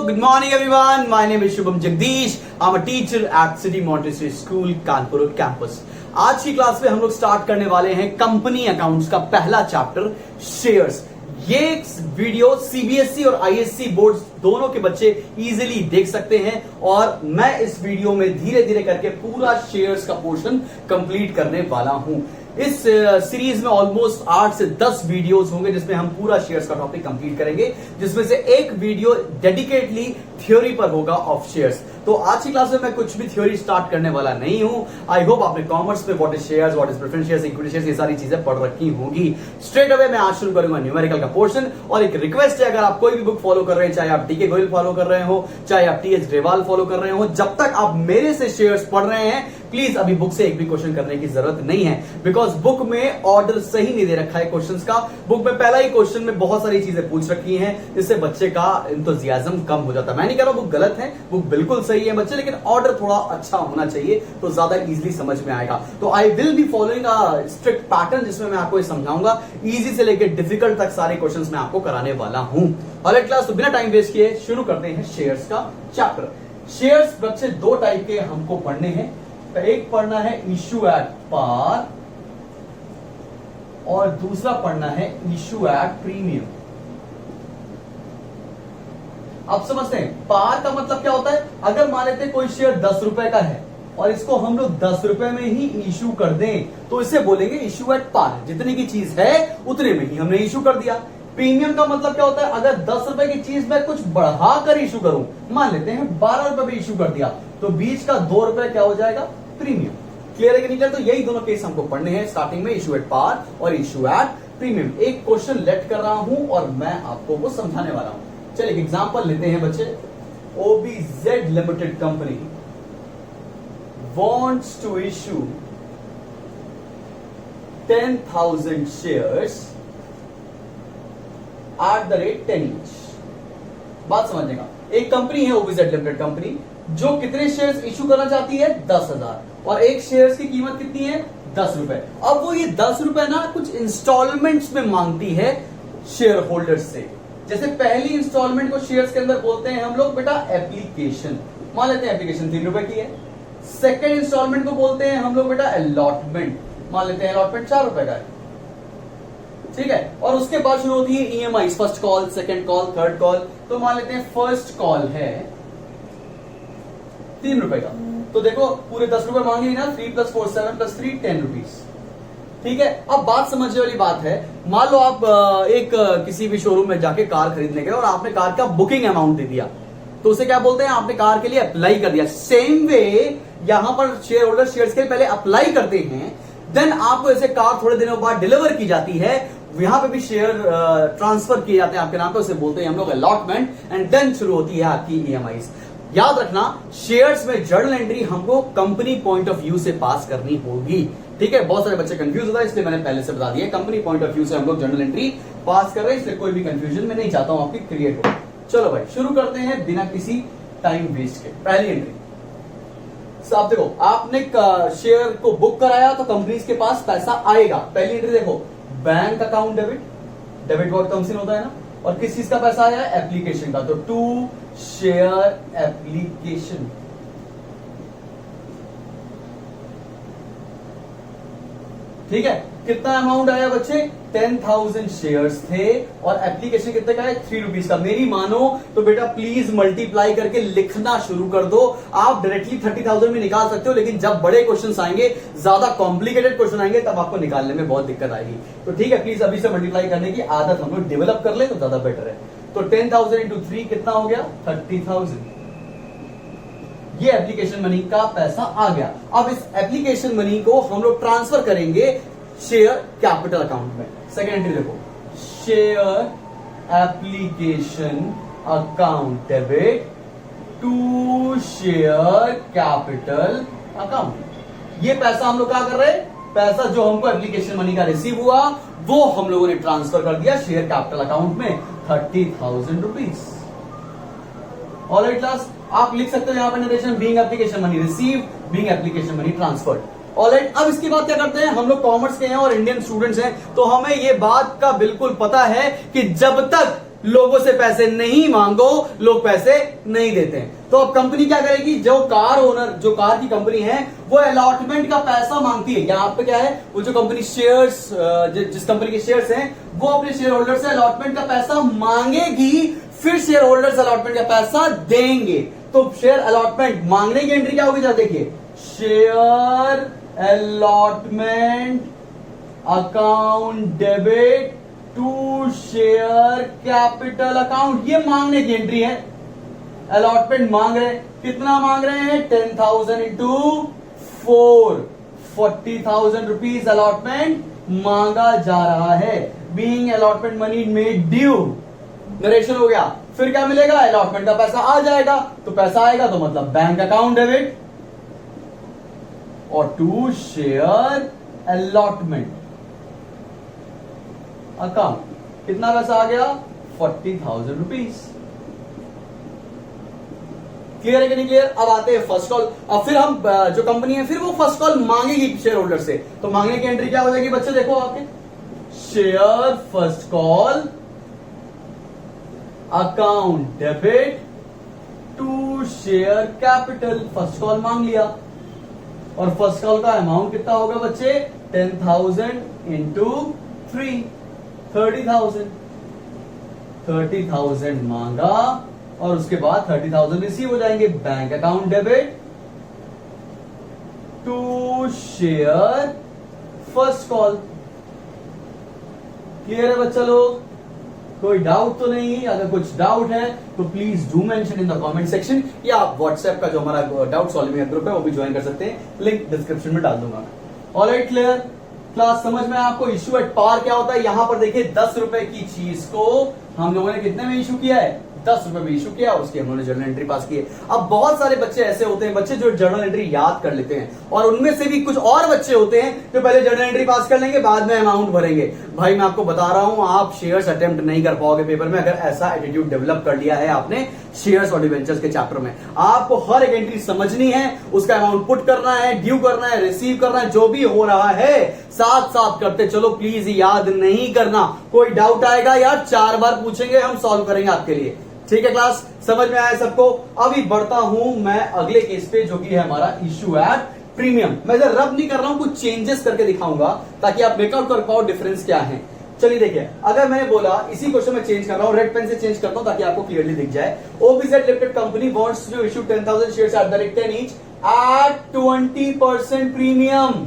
good morning everyone. My name is Shubham Jagdish. I'm a teacher at City Montessori School, Kanpur campus. आज की class में हम लोग start करने वाले हैं कंपनी अकाउंट्स का पहला चैप्टर शेयर्स। ये वीडियो सीबीएसई और आईएससी बोर्ड दोनों के बच्चे इजीली देख सकते हैं और मैं इस वीडियो में धीरे धीरे करके पूरा शेयर्स का पोर्शन कंप्लीट करने वाला हूं। इस सीरीज में ऑलमोस्ट 8 से 10 वीडियोस होंगे जिसमें हम पूरा शेयर्स का टॉपिक कंप्लीट करेंगे, जिसमें से एक वीडियो डेडिकेटली थ्योरी पर होगा ऑफ शेयर्स। तो आज की क्लास में मैं कुछ भी थ्योरी स्टार्ट करने वाला नहीं हूं। आई होप आपने कॉमर्स में what is shares, what is preference shares, equity shares, ये सारी चीजें पढ़ रखी होंगी। स्ट्रेट अवे मैं आज शुरू करूंगा न्यूमेरिकल का पोर्शन। और एक रिक्वेस्ट है, अगर आप कोई भी बुक फॉलो कर रहे हैं, चाहे आप टीके गोयल फॉलो कर रहे हो, चाहे आप टीएच ग्रेवाल फॉलो कर रहे हो, जब तक आप मेरे से शेयर्स पढ़ रहे हैं प्लीज अभी बुक से एक भी क्वेश्चन करने की जरूरत नहीं है, बिकॉज बुक में ऑर्डर सही नहीं दे रखा है क्वेश्चंस का। बुक में पहला ही क्वेश्चन में बहुत सारी चीजें पूछ रखी हैं, जिससे बच्चे का एंथुसियाज्म कम हो जाता है। मैं नहीं कह रहा बुक गलत है, बुक बिल्कुल सही है बच्चे, लेकिन ऑर्डर थोड़ा अच्छा होना चाहिए तो ज्यादा इजीली समझ में आएगा। तो I will be following a strict pattern जिसमें मैं आपको समझाऊंगा, इजी से लेकर डिफिकल्ट तक सारे क्वेश्चंस मैं आपको कराने वाला हूं। ऑलराइट क्लास, तो बिना टाइम वेस्ट किए शुरू करते हैं शेयर्स का चैप्टर। शेयर्स बच्चे दो टाइप के हमको पढ़ने हैं। एक पढ़ना है इशू एट पार और दूसरा पढ़ना है इशू एट प्रीमियम। आप समझते हैं पार का मतलब क्या होता है? अगर मान लेते कोई शेयर 10 रुपए का है और इसको हम लोग 10 रुपए में ही इशू कर दें तो इसे बोलेंगे इशू एट पार। जितने की चीज है उतने में ही हमने इशू कर दिया। प्रीमियम का मतलब क्या होता है? अगर 10 रुपए की चीज मैं कुछ बढ़ाकर इशू करूं, मान लेते हैं 12 रुपए में इशू कर दिया, तो बीच का 2 रुपए क्या हो जाएगा? प्रीमियम। क्लियर है कि नहीं क्लियर? तो यही दोनों केस हमको पढ़ने हैं स्टार्टिंग में, इशू एट पार और इशू एट प्रीमियम। एक क्वेश्चन लेट कर रहा हूं और मैं आपको वो समझाने वाला हूं। चलिए एग्जांपल लेते हैं बच्चे। OBZ limited company wants to issue 10,000 shares at the rate 10 each। बात समझेगा, एक कंपनी है OBZ लिमिटेड कंपनी जो कितने शेयर्स इशू करना चाहती है? 10,000, और एक शेयर्स की कीमत कितनी है? 10 रुपए। अब वो ये 10 रुपए ना कुछ इंस्टॉलमेंट्स में मांगती है शेयर होल्डर्स से। जैसे पहली इंस्टॉलमेंट को शेयर्स के अंदर बोलते हैं हम लोग बेटा एप्लीकेशन, मान लेते हैं एप्लीकेशन 3 रुपए की है। सेकेंड इंस्टॉलमेंट को बोलते हैं हम लोग बेटा अलॉटमेंट, मान लेते हैं अलॉटमेंट 4 रुपए का है, ठीक है। और उसके बाद शुरू होती है EMI, first call, second call, third call. तो मान लेते हैं फर्स्ट कॉल है 3 रुपए का, तो देखो पूरे 10 रुपए मांगे ना, 3 + 4 7 + 3 10 रुपीज, ठीक है। अब बात समझने वाली बात है, मान लो आप एक किसी भी शोरूम में जाके कार खरीदने गए और आपने कार का बुकिंग अमाउंट दे दिया, तो उसे क्या बोलते हैं? आपने कार के लिए अप्लाई कर दिया। सेम वे यहां पर शेयर होल्डर शेयर्स के लिए पहले अप्लाई करते हैं, देन आपको ऐसे कार थोड़े दिनों बाद डिलीवर की जाती है, यहां पे भी शेयर ट्रांसफर किए जाते हैं आपके नाम पे, उसे बोलते हैं हम लोग अलॉटमेंट, एंड देन शुरू होती है आपकी EMIs। याद रखना, शेयर्स में जर्नल एंट्री हमको कंपनी पॉइंट ऑफ व्यू से पास करनी होगी, ठीक है। बहुत सारे बच्चे कंफ्यूज होता है, इसलिए मैंने पहले से बता दिया कंपनी पॉइंट ऑफ व्यू से हम लोग जर्नल एंट्री पास कर रहे हैं, इसलिए कोई भी कंफ्यूजन मैं नहीं चाहता हूं आपकी क्रिएट हो। चलो भाई शुरू करते हैं बिना किसी टाइम वेस्ट के। पहली एंट्री, आप देखो आपने शेयर को बुक कराया तो कंपनी के पास पैसा आएगा। पहली एंट्री देखो, bank account debit, debit word कम से होता है ना, और किस चीज का पैसा आया? एप्लीकेशन का, तो टू शेयर एप्लीकेशन। ठीक है, कितना अमाउंट आया बच्चे? 10,000 शेयर्स थे और एप्लीकेशन कितने का है? 3 रुपीज का। मेरी मानो तो बेटा प्लीज मल्टीप्लाई करके लिखना शुरू कर दो। आप डायरेक्टली 30,000 में निकाल सकते हो, लेकिन जब बड़े क्वेश्चन आएंगे, ज्यादा कॉम्प्लिकेटेड क्वेश्चन आएंगे, तब आपको निकालने में बहुत दिक्कत आएगी। तो ठीक है, प्लीज अभी से मल्टीप्लाई करने की आदत हम लोग डेवलप कर ले तो ज्यादा बेटर है। तो 10,000 × 3 कितना हो गया? 30,000। ये एप्लीकेशन मनी का पैसा आ गया। अब इस एप्लीकेशन मनी को हम लोग ट्रांसफर करेंगे शेयर कैपिटल अकाउंट में। सेकेंड एंट्री देखो, share application account debit to share capital account. ये पैसा हम लोग क्या कर रहे हैं? पैसा जो हमको एप्लीकेशन मनी का रिसीव हुआ वो हम लोगों ने ट्रांसफर कर दिया शेयर कैपिटल अकाउंट में, 30,000 रुपीज। ऑलराइट क्लास, आप लिख सकते हो यहां पर narration, being application money receive, being application money transferred. Alright, अब इसके बाद क्या करते हैं? हम लोग कॉमर्स के हैं और इंडियन स्टूडेंट्स हैं, तो हमें ये बात का बिल्कुल पता है कि जब तक लोगों से पैसे नहीं मांगो, लोग पैसे नहीं देते हैं। तो अब कंपनी क्या करेगी, जो कार ओनर, जो कार की कंपनी है, वो अलॉटमेंट का पैसा मांगती है। यहां पे क्या है, वो जो कंपनी शेयर्स, जिस कंपनी के शेयर्स हैं, वो अपने शेयर होल्डर से अलॉटमेंट का पैसा मांगेगी, फिर शेयर होल्डर्स अलॉटमेंट का पैसा देंगे। तो शेयर अलॉटमेंट मांगने की एंट्री क्या होगी, जरा देखिए, share allotment account debit to share capital account, ये मांगने की एंट्री है। अलॉटमेंट मांग रहे हैं, कितना मांग रहे हैं, 10,000 इंटू 4, 40,000 रुपीज अलॉटमेंट मांगा जा रहा है। Being allotment money made due, narration हो गया। फिर क्या मिलेगा, अलॉटमेंट का पैसा आ जाएगा। तो पैसा आएगा तो मतलब बैंक अकाउंट डेबिट और टू शेयर अलॉटमेंट अकाउंट कितना पैसा आ गया, 40,000 रुपीज। क्लियर है कि नहीं क्लियर? अब आते हैं फर्स्ट कॉल। अब फिर हम जो कंपनी है, फिर वो फर्स्ट कॉल मांगेगी शेयर होल्डर से। तो मांगने की एंट्री क्या हो जाएगी बच्चे, देखो आपके, share first call account debit to share capital. First call मांग लिया और फर्स्ट कॉल का अमाउंट कितना होगा बच्चे, 10,000 इंटू 3, 30,000। 30,000 मांगा और उसके बाद 30,000 रिसीव हो जाएंगे। Bank account debit to share first call. Clear है बच्चा लोग? कोई डाउट तो नहीं? अगर कुछ डाउट है तो please do mention in the comment section, या आप व्हाट्सएप का जो हमारा डाउट सॉल्विंग ग्रुप है वो भी ज्वाइन कर सकते हैं, लिंक डिस्क्रिप्शन में डाल दूंगा। Alright, clear? क्लास समझ में? आपको इश्यू एट पार क्या होता है? यहां पर देखिए 10 रुपए की चीज को हम लोगों ने कितने में इशू किया है, 10 रुपए में इशू किया, उसकी हम लोगों ने जर्नल एंट्री पास की है। अब बहुत सारे बच्चे ऐसे होते हैं, बच्चे जो जर्नल एंट्री याद कर लेते हैं, और उनमें से भी कुछ और बच्चे होते हैं जो पहले जर्नल एंट्री पास कर लेंगे, बाद में अमाउंट भरेंगे। भाई मैं आपको बता रहा हूं, आप शेयर्स अटेम्प्ट नहीं कर पाओगे पेपर में अगर ऐसा एटीट्यूड डेवलप कर लिया है आपने शेयर्स और डिवेंचर्स के चैप्टर में। आपको हर एक एंट्री समझनी है, उसका अमाउंट पुट करना है, ड्यू करना है, रिसीव करना है, जो भी हो रहा है साथ साथ करते चलो। प्लीज याद नहीं करना, कोई डाउट आएगा यार 4 बार पूछेंगे, हम सॉल्व करेंगे आपके लिए। ठीक है क्लास, समझ में आया सबको? अभी बढ़ता हूं मैं अगले केस पे, जो कि है हमारा इश्यू एट प्रीमियम। मैं इधर रब नहीं कर रहा हूं, कुछ चेंजेस करके दिखाऊंगा ताकि आप मेकआउट कर पाओ डिफरेंस क्या है। चलिए देखिए, अगर मैंने बोला इसी क्वेश्चन में चेंज कर रहा हूं, रेड पेन से चेंज करता हूं ताकि आपको क्लियरली दिख जाए। OBZ limited company wants to issue 10,000 shares at the rate 10 each at 20% premium.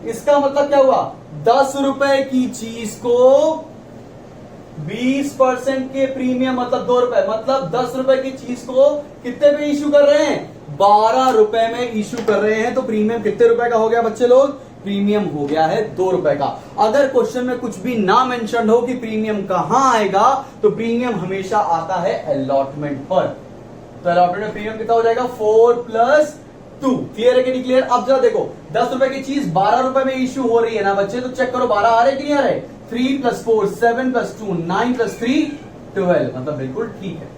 इसका मतलब क्या हुआ, 10 रुपए की चीज को 20% के प्रीमियम, मतलब 2 रुपए, मतलब 10 रुपए की चीज को कितने पे इशू कर रहे हैं, 12 रुपए में इशू कर रहे हैं। तो प्रीमियम कितने रुपए का हो गया बच्चे लोग, प्रीमियम हो गया है 2 रुपए का। अगर क्वेश्चन में कुछ भी ना मेंशन हो कि प्रीमियम कहां आएगा, तो प्रीमियम हमेशा आता है अलॉटमेंट पर। तो अलॉटमेंट में प्रीमियम कितना हो जाएगा, 4 + 2। क्लियर है कि नहीं क्लियर? अब जरा देखो, 10 रुपए की चीज 12 रुपए में इशू हो रही है ना बच्चे, तो चेक करो 12 आ रहे कि नहीं आ रहे। 3 + 4 7 + 2 9 + 3 12, मतलब बिल्कुल ठीक है।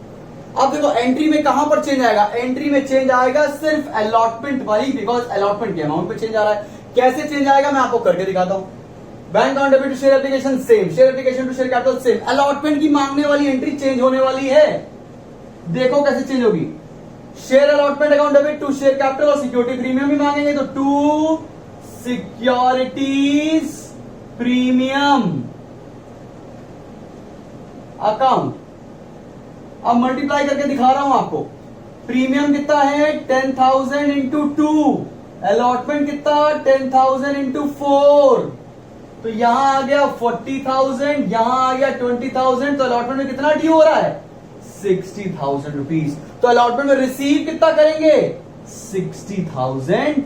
अब देखो एंट्री में कहां पर चेंज आएगा, एंट्री में चेंज आएगा सिर्फ अलॉटमेंट वाली, बिकॉज अलॉटमेंट के अमाउंट पे चेंज आ रहा है। कैसे चेंज आएगा मैं आपको करके दिखाता हूं। Bank account debit to share application same, share application to share capital same, allotment की मांगने वाली एंट्री चेंज होने वाली है। देखो कैसे चेंज होगी, share allotment account debit to share capital, और सिक्योरिटी प्रीमियम भी मांगेंगे तो टू सिक्योरिटीज प्रीमियम अकाउंट। अब मल्टीप्लाई करके दिखा रहा हूं आपको, प्रीमियम कितना है 10,000 इंटू 2, अलॉटमेंट कितना 10,000 इंटू 4, तो यहां आ गया 40,000, यहां आ गया 20,000, तो अलॉटमेंट में कितना ड्यू हो रहा है 60,000 रुपीज। तो अलॉटमेंट में रिसीव कितना करेंगे 60,000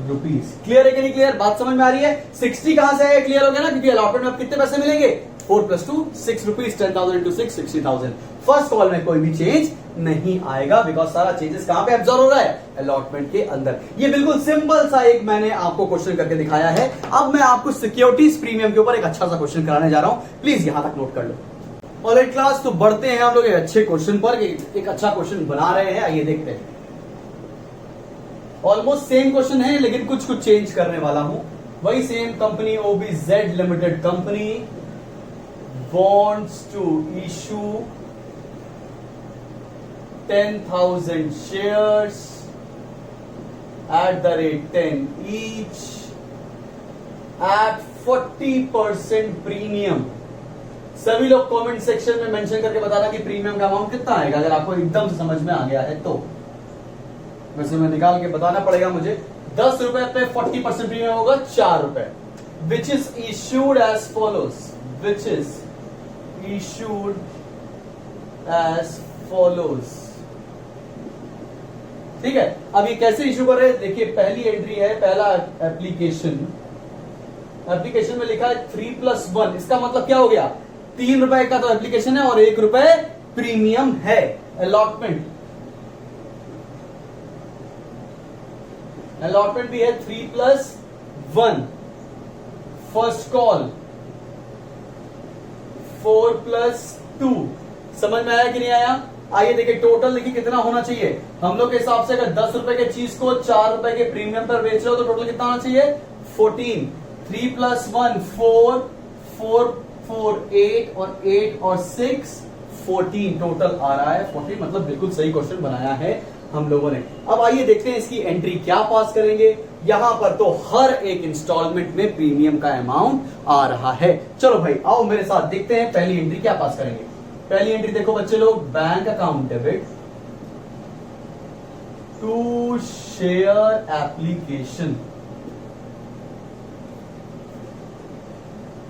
रुपीज। क्लियर है कि नहीं क्लियर? बात समझ में आ रही है? 60 कहां से है, क्लियर हो गया ना, क्योंकि अलॉटमेंट में कितने पैसे मिलेंगे 4 + 2 6 रुपीज, 10,000 इंटू 6 60,000। फर्स्ट कॉल में कोई भी चेंज नहीं आएगा, बिकॉज सारा चेंजेस कहां पे एब्जॉर्ब हो रहा है, अलॉटमेंट के अंदर। ये बिल्कुल सिंपल सा एक मैंने आपको क्वेश्चन करके दिखाया है। अब मैं आपको सिक्योरिटीज प्रीमियम के ऊपर एक अच्छा सा क्वेश्चन कराने जा रहा हूं, प्लीज यहां तक नोट कर लो। ऑलराइट क्लास, तो बढ़ते हैं हम लोग एक अच्छे क्वेश्चन पर, एक अच्छा क्वेश्चन बना रहे हैं, आइए देखते हैं। ऑलमोस्ट सेम क्वेश्चन है लेकिन कुछ कुछ चेंज करने वाला हूं। वही same company OBZ limited company wants to issue 10,000 shares at the rate 10 each at 40% premium. सभी लोग कमेंट सेक्शन में मेंशन करके बताना कि प्रीमियम का अमाउंट कितना आएगा, अगर आपको एकदम से समझ में आ गया है तो। वैसे मैं निकाल के बताना पड़ेगा मुझे। 10 रुपए पे 40% प्रीमियम होगा 4 रुपए। Which is issued as follows, which is issued as follows. ठीक है, अब ये कैसे इश्यू कर रहे हैं देखिए। पहली एंट्री है, पहला एप्लीकेशन में लिखा है 3+1। इसका मतलब क्या हो गया, 3 रुपए का तो एप्लीकेशन है और 1 रुपए प्रीमियम है। अलॉटमेंट भी है 3+1। First call 4+2। समझ में आया कि नहीं आया? आइए देखिए टोटल देखिए कितना होना चाहिए। हम लोग के हिसाब से अगर 10 रुपए के चीज को 4 रुपए के प्रीमियम पर बेच रहे हो तो टोटल कितना होना चाहिए, 14। 3+1 4, 4 4 8 और 8 और 6 14 टोटल आ रहा है 14। मतलब बिल्कुल सही क्वेश्चन बनाया है हम लोगों ने। अब आइए देखते हैं इसकी एंट्री क्या पास करेंगे। यहां पर तो हर एक इंस्टॉलमेंट में प्रीमियम का अमाउंट आ रहा है। चलो भाई आओ मेरे साथ देखते हैं पहली एंट्री क्या पास करेंगे। पहली एंट्री देखो बच्चे लोग, bank account debit to share application.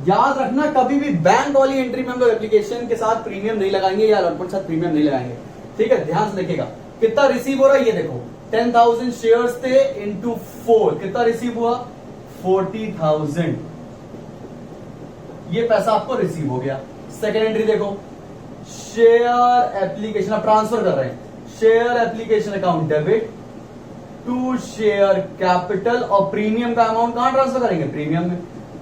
याद रखना कभी भी बैंक वाली एंट्री में हम लोग एप्लीकेशन के साथ प्रीमियम नहीं लगाएंगे या अलॉटमेंट के साथ प्रीमियम नहीं लगाएंगे। ठीक है, ध्यान से देखिएगा कितना रिसीव हो रहा है। ये देखो 10,000 शेयर्स थे इंटू 4, कितना रिसीव हुआ, 40,000। ये पैसा आपको रिसीव हो गया। सेकेंड एंट्री देखो, शेयर एप्लीकेशन, आप ट्रांसफर कर रहे हैं, share application account debit to share capital. और प्रीमियम का अमाउंट कहां ट्रांसफर करेंगे, प्रीमियम में,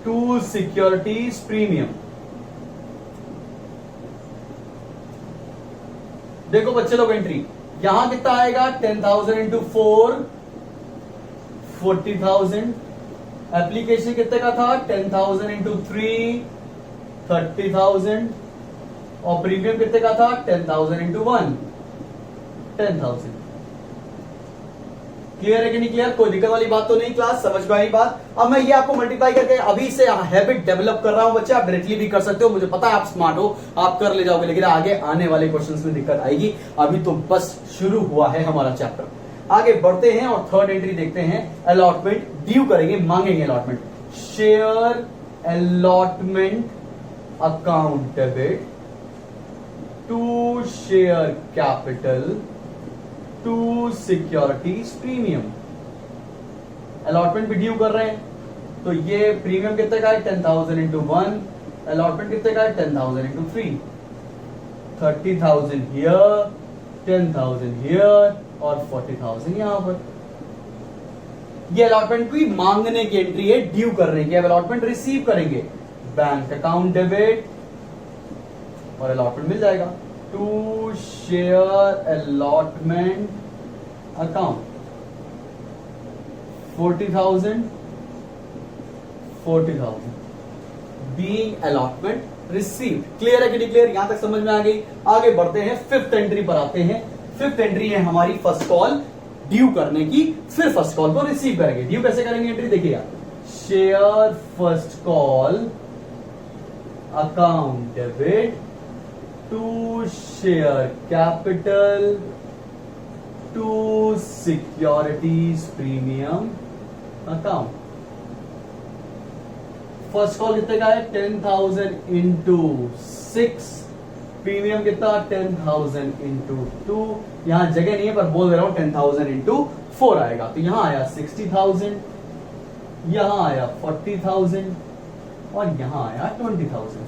टू सिक्योरिटीज प्रीमियम। देखो बच्चे लोग एंट्री यहां कितना आएगा, 10,000 इंटू 4 40,000। एप्लीकेशन कितने का था, 10,000 इंटू 3 30,000। और प्रीमियम कितने का था, 10,000 इंटू 1 10,000। क्लियर है कि नहीं क्लियर? कोई दिक्कत वाली बात तो नहीं, क्लास समझ में आई बात। अब मैं ये आपको मल्टीप्लाई करके अभी से हैबिट डेवलप कर रहा हूं बच्चे। आप डायरेक्टली भी कर सकते हो, मुझे पता है आप स्मार्ट हो, आप कर ले जाओगे, लेकिन आगे आने वाले क्वेश्चंस में दिक्कत आएगी। अभी तो बस शुरू हुआ है हमारा चैप्टर। आगे बढ़ते हैं और थर्ड एंट्री देखते हैं। अलॉटमेंट ड्यू करेंगे, मांगेंगे allotment. Share allotment account debit to share capital to securities premium. Allotment भी ड्यू कर रहे हैं तो ये प्रीमियम कितने का है, 10,000 इंटू 1। अलॉटमेंट कितने का है, 10,000 इंटू 3 30,000 हियर, 10,000 हियर और 40,000 यहां पर। ये अलॉटमेंट की मांगने की एंट्री है, ड्यू करने की। अब अलॉटमेंट रिसीव करेंगे, बैंक अकाउंट डेबिट और अलॉटमेंट मिल जाएगा, to share allotment account 40,000 being allotment received. Clear है कि नहीं क्लियर? यहां तक समझ में आ गई। आगे बढ़ते हैं, फिफ्थ एंट्री पर आते हैं। फिफ्थ एंट्री है हमारी फर्स्ट कॉल ड्यू करने की, फिर फर्स्ट कॉल को रिसीव करेंगे। ड्यू कैसे करेंगे एंट्री देखिएगा, share first call account debit to share capital to securities premium account. First call कितने का है, 10,000 इंटू 6। प्रीमियम कितना, 10,000 इंटू 2। यहां जगह नहीं है पर बोल दे रहा हूं 10,000 इंटू 4 आएगा। तो यहां आया 60,000, यहां आया 40,000 और यहां आया 20,000।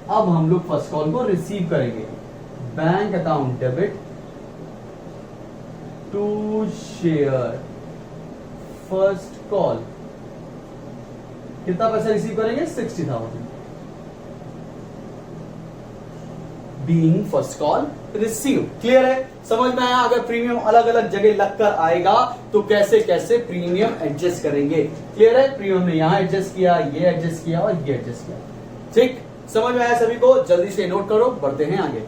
अब हम लोग फर्स्ट कॉल को रिसीव करेंगे, bank account debit to share first call. कितना पैसा रिसीव करेंगे, 60,000 being first call receive. Clear है, समझ में आया? अगर प्रीमियम अलग अलग जगह लगकर आएगा तो कैसे कैसे प्रीमियम एडजस्ट करेंगे। क्लियर है? प्रीमियम ने यहां एडजस्ट किया, ये एडजस्ट किया और ये एडजस्ट किया। ठीक, समझ में आया सभी को? जल्दी से नोट करो, बढ़ते हैं आगे।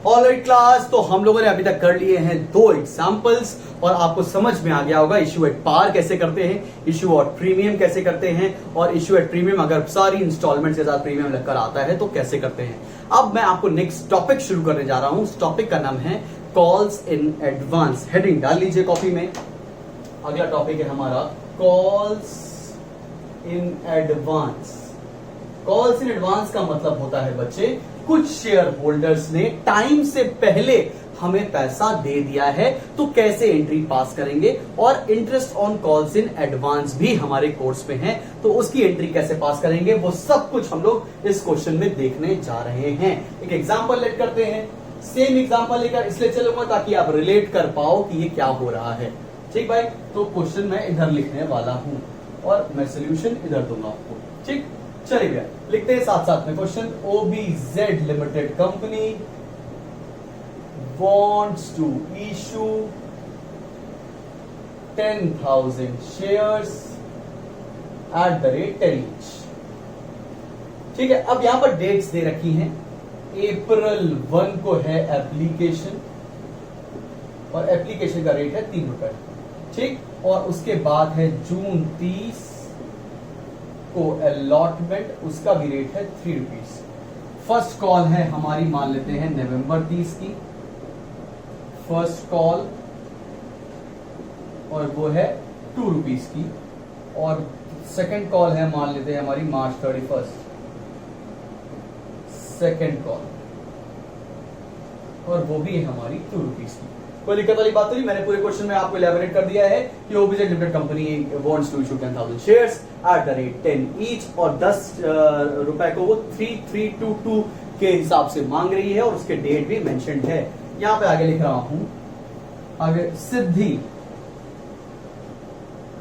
ऑलराइट क्लास, तो हम लोगों ने अभी तक कर लिए हैं 2 एग्जांपल्स और आपको समझ में आ गया होगा इश्यू एट पार कैसे करते हैं, इश्यू एट प्रीमियम कैसे करते हैं, और इश्यू एट प्रीमियम अगर सारी इंस्टॉलमेंट के साथ प्रीमियम लगकर आता है तो कैसे करते हैं। अब मैं आपको नेक्स्ट टॉपिक शुरू करने जा रहा हूं। उस टॉपिक का नाम है कॉल्स इन एडवांस। हेडिंग डाल लीजिए कॉपी में। अगला टॉपिक है हमारा calls in advance. Calls in advance का मतलब होता है बच्चे, कुछ शेयर होल्डर्स ने टाइम से पहले हमें पैसा दे दिया है तो कैसे एंट्री पास करेंगे, और interest on calls in advance भी हमारे कोर्स में है तो उसकी एंट्री कैसे पास करेंगे, वो सब कुछ हम लोग इस क्वेश्चन में देखने जा रहे हैं। एक एग्जांपल लेट करते हैं। सेम एग्जांपल लेकर इसलिए चलूंगा ताकि आप रिलेट कर पाओ कि ये क्या हो रहा है। ठीक भाई, तो क्वेश्चन मैं इधर लिखने वाला हूं और मैं सोल्यूशन इधर दूंगा आपको। ठीक, चलिए भैया लिखते हैं साथ साथ में question. OBZ limited company wants to issue 10,000 shares at the rate 10 each। ठीक है, अब यहां पर डेट्स दे रखी हैं। अप्रैल 1 को है एप्लीकेशन और एप्लीकेशन का रेट है 3 रुपए। ठीक, और उसके बाद है जून 30 को अलॉटमेंट, उसका भी रेट है 3 रुपीज। फर्स्ट कॉल है हमारी, मान लेते हैं नवंबर 30 की फर्स्ट कॉल, और वो है 2 रुपीज की। और सेकंड कॉल है मान लेते हैं हमारी मार्च 31 सेकंड कॉल, और वो भी है हमारी 2 रुपीज की। कोई दिक्कत वाली बात तो नहीं, मैंने पूरे क्वेश्चन में आपको इलैबोरेट कर दिया है कि OBZ limited company wants to issue 10,000 shares at the rate 10 each, और 10 रुपए को वो 3322 के हिसाब से मांग रही है और उसके डेट भी मेंशन्ड है। यहां पे आगे लिख रहा हूं, आगे Siddhi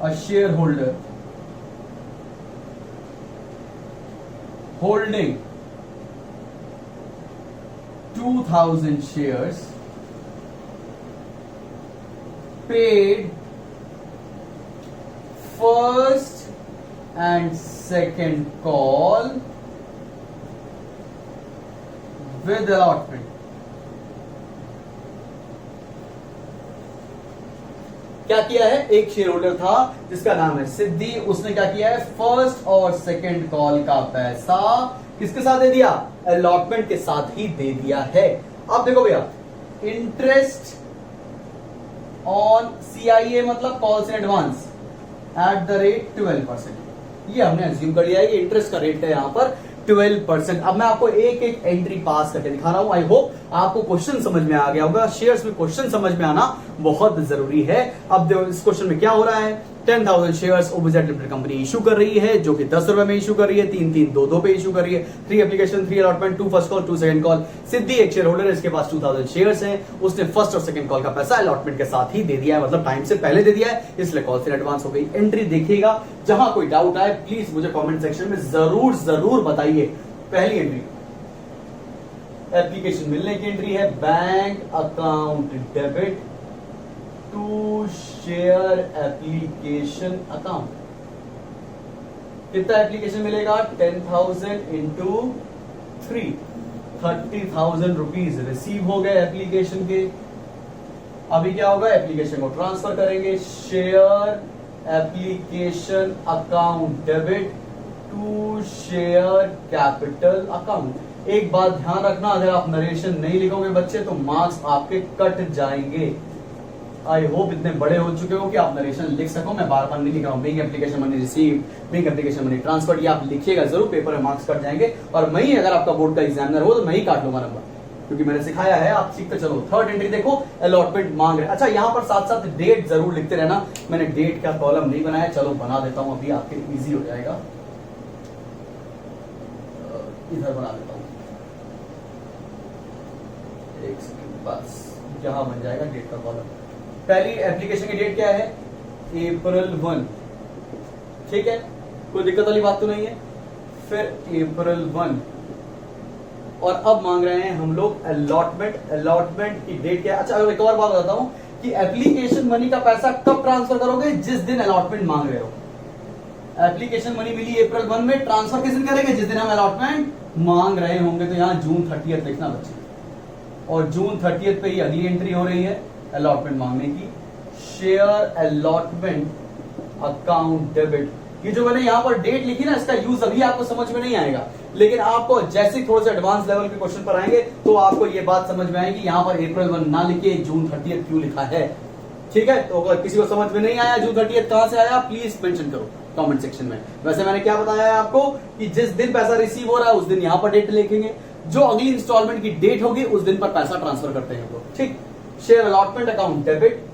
a shareholder holding 2,000 shares paid first and second call with allotment। क्या किया है, एक शेयर होल्डर था जिसका नाम है सिद्धि, उसने क्या किया है, फर्स्ट और सेकंड कॉल का पैसा किसके साथ दे दिया, अलॉटमेंट के साथ ही दे दिया है। अब देखो भैया, इंटरेस्ट ऑन CIA मतलब calls in advance at the rate 12%। ये हमने अज्यूम कर लिया है कि इंटरेस्ट का रेट है यहां पर 12%। अब मैं आपको एक एक एंट्री पास करके दिखा रहा हूं। आई होप आपको क्वेश्चन समझ में आ गया होगा। शेयर्स में क्वेश्चन समझ में आना बहुत जरूरी है। अब देखो इस क्वेश्चन में क्या हो रहा है, 10,000 shares OBZ limited company issue कर रही है, जो कि 10 रुपए में इशू कर रही है, 3-3-2-2 पे इशू कर रही है। 3 application, 3 allotment, 2 first call, 2 second call. Siddhi एक शेयर होल्डर है, इसके पास 2,000 शेयर्स हैं, उसने फर्स्ट और सेकंड कॉल का पैसा अलॉटमेंट के साथ ही दे दिया है, मतलब टाइम से पहले दे दिया है, इसलिए कॉल से एडवांस हो गई। एंट्री देखिएगा, जहां कोई डाउट आए प्लीज मुझे कॉमेंट सेक्शन में जरूर बताइए। पहली एंट्री एप्लीकेशन मिलने की एंट्री है, bank account debit to share application account. कितना एप्लीकेशन मिलेगा, 10,000 इंटू 3, 30,000 रुपीज रिसीव हो गए एप्लीकेशन के। अभी क्या होगा, एप्लीकेशन को ट्रांसफर करेंगे, share application account debit to share capital account. एक बात ध्यान रखना, अगर आप नरेशन नहीं लिखोगे बच्चे तो मार्क्स आपके कट जाएंगे। आई होप इतने बड़े हो चुके हो कि आप नरेशन लिख सको। मैं बार बार नहीं लिख रहा हूं, bank application money receive, bank application money transfer, ये आप लिखिएगा जरूर, पेपर में मार्क्स कट जाएंगे। और मैं ही अगर आपका बोर्ड का एग्जामिनर हो तो मैं ही काट लूंगा नंबर, क्योंकि मैंने सिखाया है, आप सीखते चलो। थर्ड एंट्री देखो, अलॉटमेंट मांग रहे। अच्छा, यहां पर साथ साथ डेट जरूर लिखते रहना। मैंने डेट का कॉलम नहीं बनाया, चलो बना देता हूं, अभी आपके इजी हो जाएगा। इधर बना देता हूं, एक सेकंड बस, यहां बन जाएगा डेट का कॉलम। पहली एप्लीकेशन की डेट क्या है, अप्रैल 1। ठीक है, कोई दिक्कत वाली बात तो नहीं है। फिर अप्रैल 1, और अब मांग रहे हैं हम लोग अलॉटमेंट। अलॉटमेंट की डेट क्या है, अच्छा एक और बात बताता हूं कि एप्लीकेशन मनी का पैसा कब ट्रांसफर करोगे, जिस दिन अलॉटमेंट मांग रहे हो। एप्लीकेशन मनी मिली अप्रैल 1 में, ट्रांसफर किस दिन करेंगे? जिस दिन हम अलॉटमेंट मांग रहे होंगे। तो यहाँ जून 30 लिखना बच्चे, और जून 30 पे ही अगली एंट्री हो रही है अलॉटमेंट मांगने की। शेयर अलॉटमेंट अकाउंट डेबिट, ये जो मैंने यहाँ पर डेट लिखी ना, इसका यूज अभी आपको समझ में नहीं आएगा, लेकिन आपको जैसे ही थोड़े से एडवांस लेवल के क्वेश्चन पर आएंगे तो आपको ये बात समझ में आएगी यहाँ पर अप्रैल 1 ना लिखे जून 30 क्यों लिखा है। ठीक है, तो अगर किसी को समझ में नहीं आया जून 30 कहां से आया, प्लीज मेंशन करो कमेंट सेक्शन में। वैसे मैंने क्या बताया है आपको कि जिस दिन पैसा रिसीव हो रहा है उस दिन यहाँ पर डेट लिखेंगे, जो अगली इंस्टॉलमेंट की डेट होगी उस दिन पर पैसा ट्रांसफर करते हैं। तो ठीक, share allotment account debit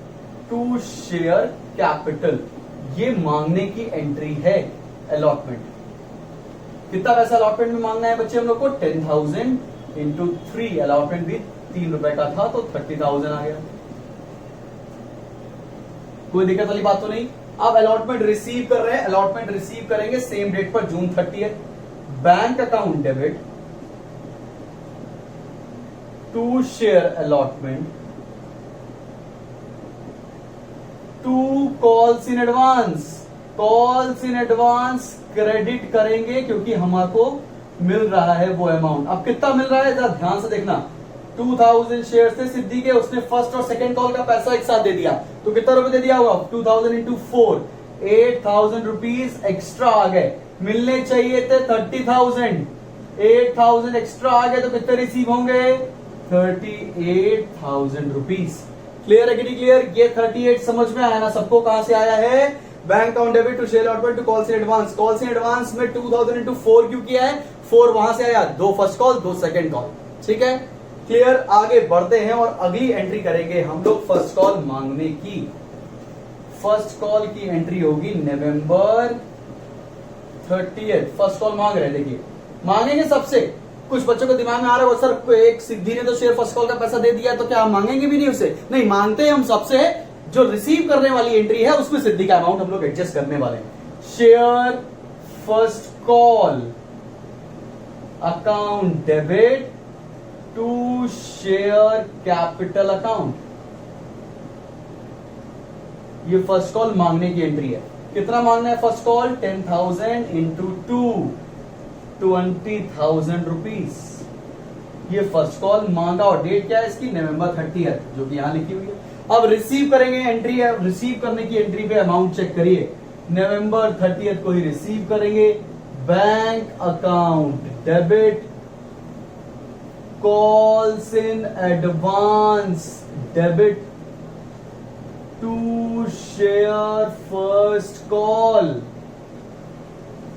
to share capital, ये मांगने की एंट्री है अलॉटमेंट। कितना पैसा अलॉटमेंट में मांगना है बच्चे हम लोग को? 10,000 इंटू 3, अलॉटमेंट भी 3 रुपए का था तो 30,000 आ गया। कोई दिक्कत वाली बात तो नहीं। अब अलॉटमेंट रिसीव कर रहे हैं, अलॉटमेंट रिसीव करेंगे सेम डेट पर June 30। Bank account debit to share allotment to calls in advance, calls in advance credit करेंगे क्योंकि हमको मिल रहा है वो अमाउंट। अब कितना मिल रहा है जरा ध्यान से देखना। 2000 शेयर थे सिद्धि के, उसने फर्स्ट और सेकंड कॉल का पैसा एक साथ दे दिया, तो कितना रुपए दे दिया होगा? 2000 इंटू 4, 8000 रुपीज एक्स्ट्रा आ गए। मिलने चाहिए थे 30,000, 8000 एक्स्ट्रा आ गए तो कितने रिसीव होंगे? 38,000 रुपीज। क्लियर है कि नहीं क्लियर? ये 38 समझ में आया ना सबको? कहां से आया है? Bank account debit to share allotment to calls in advance. Calls in advance में 2000 इंटू 4 क्यों किया है? 4 वहां से आया, 2 फर्स्ट कॉल 2 सेकंड कॉल। ठीक है, क्लियर। आगे बढ़ते हैं और अगली एंट्री करेंगे हम लोग फर्स्ट कॉल मांगने की। फर्स्ट कॉल की एंट्री होगी नवंबर 30। फर्स्ट कॉल मांग रहे हैं, देखिए मांगेंगे सबसे। कुछ बच्चों को दिमाग में आ रहा है सर एक सिद्धि ने तो शेयर फर्स्ट कॉल का पैसा दे दिया तो क्या हम मांगेंगे भी नहीं उसे? नहीं, मांगते हैं हम सबसे। जो रिसीव करने वाली एंट्री है उसमें सिद्धि का अमाउंट हम लोग एडजस्ट करने वाले हैं। Share first call account debit to share capital account, ये फर्स्ट कॉल मांगने की एंट्री है। कितना मांगना है फर्स्ट कॉल? 10,000 into 2, 20,000 rupees. ये फर्स्ट कॉल मांगा और डेट क्या है इसकी? नवंबर 30, जो कि यहां लिखी हुई है। अब रिसीव करेंगे एंट्री है, रिसीव करने की एंट्री पे अमाउंट चेक करिए। नवंबर 30 को ही रिसीव करेंगे। Bank account debit calls in advance debit to share first call.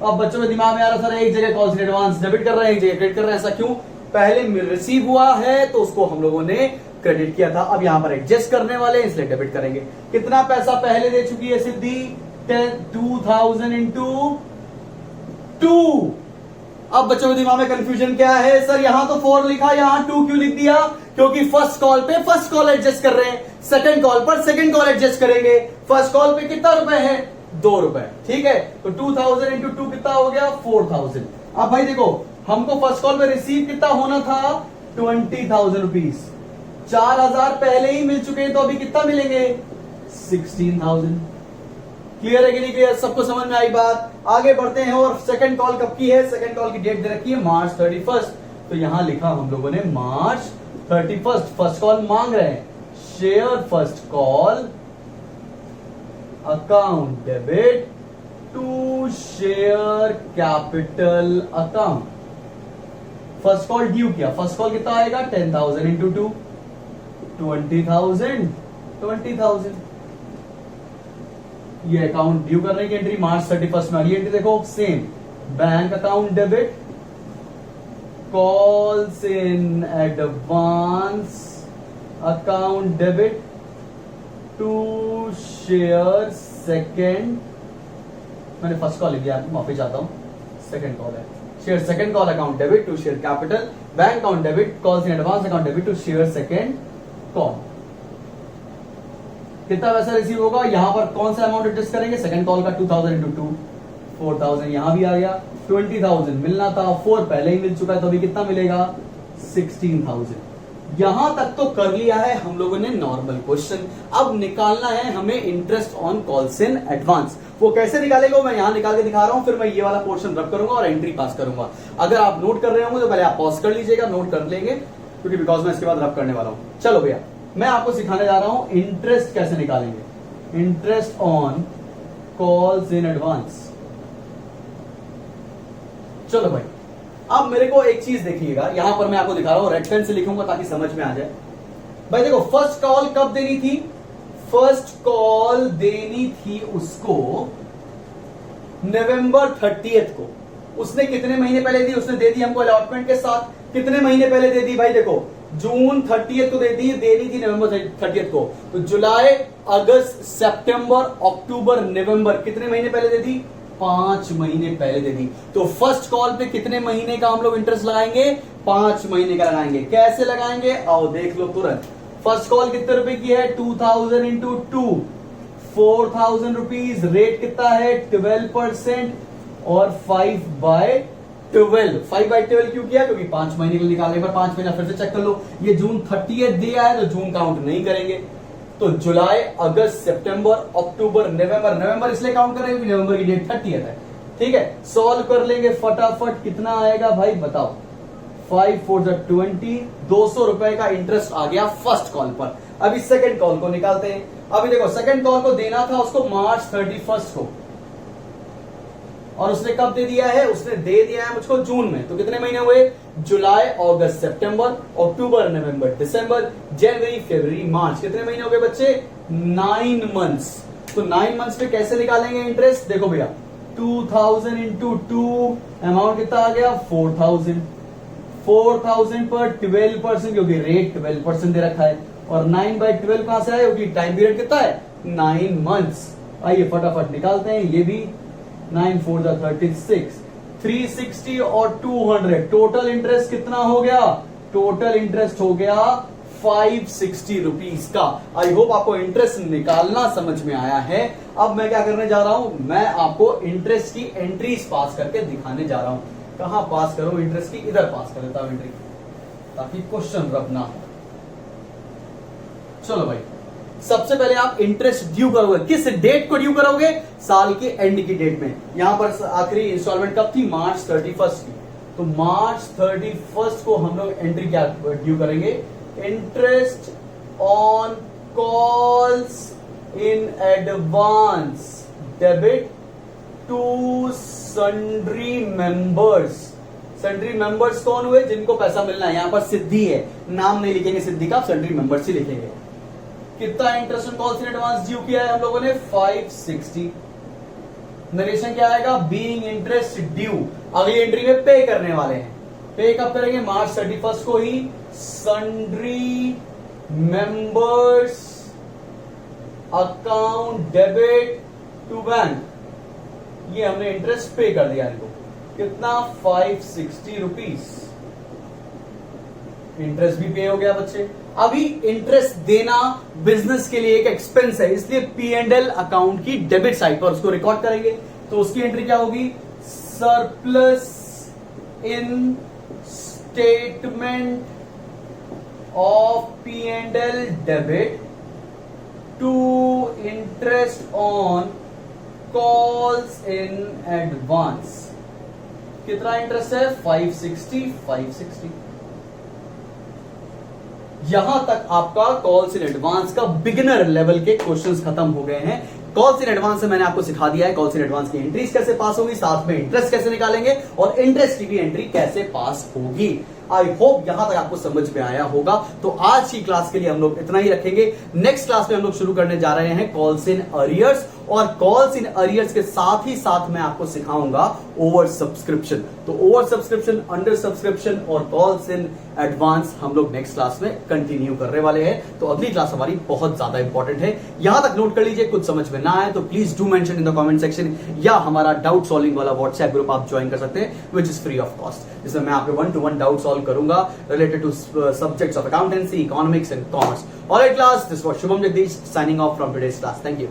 अब बच्चों में दिमाग में आ रहा सर एक जगह कॉल्स इन एडवांस डेबिट कर रहे हैं, एक जगह क्रेडिट कर रहे हैं, ऐसा क्यों? पहले रिसीव हुआ है तो उसको हम लोगों ने क्रेडिट किया था, अब यहां पर एडजस्ट करने वाले हैं इसलिए डेबिट करेंगे। कितना पैसा पहले दे चुकी है सिद्धि? 2000 इंटू 2। अब बच्चों के दिमाग में कंफ्यूजन क्या है? सर यहां तो 4 लिखा, यहां 2 क्यों लिख दिया? क्योंकि फर्स्ट कॉल पे फर्स्ट कॉल एडजस्ट कर रहे हैं, सेकंड कॉल पर सेकंड कॉल एडजस्ट करेंगे। फर्स्ट कॉल पे कितना रुपए है? 2 रुपए। ठीक है, तो 2000 इंटू 2 कितना हो गया? 4000। अब भाई देखो, हमको फर्स्ट कॉल पे रिसीव कितना होना था? 20,000 रुपीज। 4,000 पहले ही मिल चुके हैं तो अभी कितना मिलेंगे? 16,000। क्लियर है कि नहीं क्लियर? सबको समझ में आई बात? आगे बढ़ते हैं और सेकंड कॉल कब की है? सेकंड कॉल की डेट दे रखी है मार्च 31। तो यहां लिखा हम लोगों ने मार्च 31। फर्स्ट कॉल मांग रहे हैं। Share first call account debit to share capital account. First call due किया। फर्स्ट कॉल कितना आएगा? 10,000 इंटू 2, 20,000, 20,000। ये अकाउंट ड्यू करने की एंट्री मार्च 31 में। अगली एंट्री देखो same, bank account debit calls in advance account debit to share second, मैंने फर्स्ट कॉल लिख दिया, माफी चाहता हूं, सेकेंड कॉल है। Share second call account debit to share capital, bank account debit calls in advance account debit to share second call. कितना पैसा receive होगा? यहां पर कौन सा अमाउंट एडजस्ट करेंगे? सेकंड कॉल का 2000 इंटू 2, 4000 यहां भी आ गया। 20,000 मिलना था, 4 पहले ही मिल चुका है तो अभी कितना मिलेगा? 16,000। यहां तक तो कर लिया है हम लोगों ने नॉर्मल क्वेश्चन। अब निकालना है हमें interest on calls in advance. वो कैसे निकालेगा मैं यहां निकाल के दिखा रहा हूं, फिर मैं ये वाला पोर्शन रब करूंगा और एंट्री पास करूंगा। अगर आप नोट कर रहे होंगे तो पहले आप पॉज कर लीजिएगा, नोट कर लेंगे, क्योंकि बिकॉज मैं इसके बाद रब करने वाला हूं। चलो भैया, मैं आपको सिखाने जा रहा हूं इंटरेस्ट कैसे निकालेंगे, interest on calls in advance. चलो भाई, अब मेरे को एक चीज देखिएगा, यहां पर मैं आपको दिखा रहा हूं, रेड पेन से लिखूंगा ताकि समझ में आ जाए। भाई देखो, फर्स्ट कॉल कब देनी थी, फर्स्ट कॉल देनी थी उसको नवंबर 30 को। उसने कितने महीने पहले दी, उसने दे दी हमको अलॉटमेंट के साथ। कितने महीने पहले दे दी भाई, देखो जून 30 को दे दी, देनी थी नवंबर 30 को। तो जुलाई, अगस्त, सितंबर, अक्टूबर, नवंबर, कितने महीने पहले दे दी, 5 महीने पहले दे दी। तो फर्स्ट कॉल पे कितने महीने का हम लोग इंटरेस्ट लगाएंगे, 5 महीने का लगाएंगे। कैसे लगाएंगे, आओ देख लो तुरंत। फर्स्ट कॉल कितने रुपए की है, 2000 इंटू 2, 4000 रुपीज। रेट कितना है, 12% और 5/12। 5/12 क्यों किया, क्योंकि 5 महीने के निकालने पर 5 महीना फिर से चेक कर लो। ये जून 30 दिया है तो जून काउंट नहीं करेंगे। तो जुलाई, अगस्त, सितंबर, अक्टूबर, नवंबर। नवंबर इसलिए काउंट करेंगे क्योंकि नवंबर की डेट 30 है। ठीक है, सॉल्व कर लेंगे फटाफट। कितना आएगा भाई बताओ, 5 4 20, 200 रुपए का इंटरेस्ट आ गया फर्स्ट कॉल पर। अभी सेकंड कॉल को निकालते हैं। अभी देखो, सेकंड कॉल को देना था उसको मार्च 31 को, और उसने कब दे दिया है, उसने दे दिया है मुझको जून में। तो कितने महीने हुए, जुलाई, अगस्त, सितंबर, अक्टूबर, नवंबर, दिसंबर, जनवरी, फरवरी, मार्च। कितने महीने हो गए बच्चे, 9 मंथ्स। तो 9 मंथ्स पे कैसे निकालेंगे इंटरेस्ट, देखो भैया 2000 इंटू 2, अमाउंट कितना आ गया, 4000। 4000 पर 12%, क्योंकि रेट 12% दे रखा है। और 9/12 कहां से आया, क्योंकि टाइम पीरियड कितना है, 9 मंथ्स। आइए फटाफट निकालते हैं ये भी। 9 4 36, 360 और 200। टोटल इंटरेस्ट कितना हो गया, टोटल इंटरेस्ट हो गया 560 रुपीज का। आई होप आपको इंटरेस्ट निकालना समझ में आया है। अब मैं क्या करने जा रहा हूं, मैं आपको इंटरेस्ट की एंट्रीज पास करके दिखाने जा रहा हूं। कहां पास करूं इंटरेस्ट की, इधर पास कर देता हूं एंट्री, ताकि क्वेश्चन रब ना हो। चलो भाई, सबसे पहले आप इंटरेस्ट ड्यू करोगे, किस डेट को ड्यू करोगे, साल के एंड की डेट में। यहां पर आखिरी इंस्टॉलमेंट कब थी, मार्च 31 की। तो मार्च 31 को हम लोग एंट्री क्या ड्यू करेंगे, interest on calls in advance debit to sundry members. Sundry members कौन हुए, जिनको पैसा मिलना है। यहां पर सिद्धि है, नाम नहीं लिखेंगे सिद्धि का, सन्ड्री मेंबर्स ही लिखेंगे। कितना interest on calls in advance due किया है हम लोगों ने, 560। नरेशन क्या आएगा, बीइंग इंटरेस्ट ड्यू। अगली एंट्री में पे करने वाले हैं। पे कब करेंगे, मार्च 31 को ही। Sundry members account debit to bank, ये हमने इंटरेस्ट पे कर दिया इनको। कितना, 560 रुपीज। इंटरेस्ट भी पे हो गया बच्चे। अभी इंटरेस्ट देना बिजनेस के लिए एक एक्सपेंस है, इसलिए P&L अकाउंट की डेबिट साइड पर उसको रिकॉर्ड करेंगे। तो उसकी एंट्री क्या होगी, surplus in statement of P&L debit to interest on calls in advance. कितना इंटरेस्ट है, 560। यहां तक आपका कॉल्स इन एडवांस का बिगिनर लेवल के क्वेश्चंस खत्म हो गए हैं। कॉल्स इन एडवांस से मैंने आपको सिखा दिया है कॉल्स इन एडवांस की एंट्रीज कैसे पास होगी, साथ में इंटरेस्ट कैसे निकालेंगे और इंटरेस्ट की भी एंट्री कैसे पास होगी। आई होप यहां तक आपको समझ में आया होगा। तो आज की क्लास के लिए हम लोग इतना ही रखेंगे। नेक्स्ट क्लास में हम लोग शुरू करने जा रहे हैं कॉल्स इन अरियर्स, और कॉल्स इन अरियर्स के साथ ही साथ मैं आपको सिखाऊंगा ओवर सब्सक्रिप्शन। तो ओवर सब्सक्रिप्शन, अंडर सब्सक्रिप्शन और कॉल्स इन एडवांस हम लोग नेक्स्ट क्लास में कंटिन्यू करने वाले हैं। तो अगली क्लास हमारी बहुत ज्यादा इंपॉर्टेंट है। यहां तक नोट कर लीजिए, कुछ समझ में ना आए तो please do mention in the comment section, या हमारा डाउट सॉल्विंग वाला व्हाट्सएप ग्रुप आप ज्वाइन कर सकते हैं, which is free of cost, जिसमें मैं आपके 1-to-1 डाउट सॉल्व करूंगा related two subjects of accountancy, economics and commerce. Alright class, this was Shubham Jagdish signing off from today's class. Thank you.